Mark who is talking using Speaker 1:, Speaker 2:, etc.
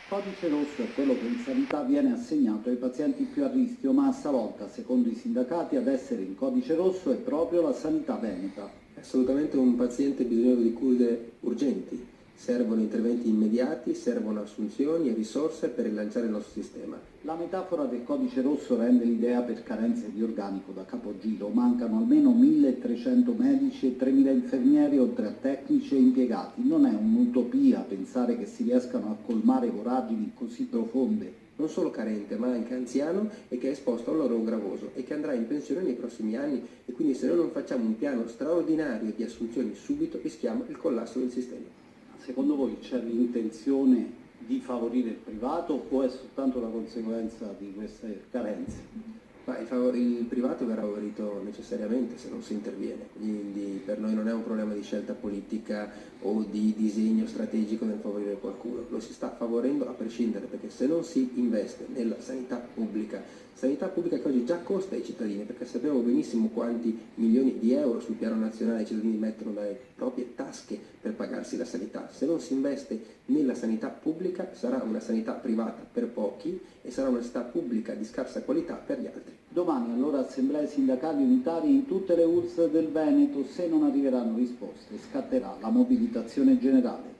Speaker 1: Codice rosso è quello che in sanità viene assegnato ai pazienti più a rischio, ma stavolta, secondo i sindacati, ad essere in codice rosso è proprio la sanità veneta.
Speaker 2: È assolutamente un paziente bisognoso di cure urgenti. Servono interventi immediati, servono assunzioni e risorse per rilanciare il nostro sistema.
Speaker 1: La metafora del codice rosso rende l'idea per carenze di organico da capogiro. Mancano almeno 1300 medici e 3000 infermieri, oltre a tecnici e impiegati. Non è un'utopia pensare che si riescano a colmare voragini così profonde.
Speaker 2: Non solo carente, ma anche anziano e che è esposto a un lavoro gravoso e che andrà in pensione nei prossimi anni, e quindi se noi non facciamo un piano straordinario di assunzioni subito rischiamo il collasso del sistema.
Speaker 1: Secondo voi c'è l'intenzione di favorire il privato o è soltanto la conseguenza di queste carenze?
Speaker 2: Ma il privato verrà favorito necessariamente se non si interviene, quindi per noi non è un problema di scelta politica o di disegno strategico nel favorire qualcuno, lo si sta favorendo a prescindere, perché se non si investe nella sanità pubblica che oggi già costa ai cittadini, perché sappiamo benissimo quanti milioni di euro sul piano nazionale i cittadini mettono dalle proprie tasche per pagarsi la sanità, se non si investe nella sanità pubblica sarà una sanità privata per pochi e sarà una sanità pubblica di scarsa qualità per gli altri.
Speaker 1: Domani allora assemblee sindacali unitarie in tutte le ULSS del Veneto. Se non arriveranno risposte scatterà la mobilitazione generale.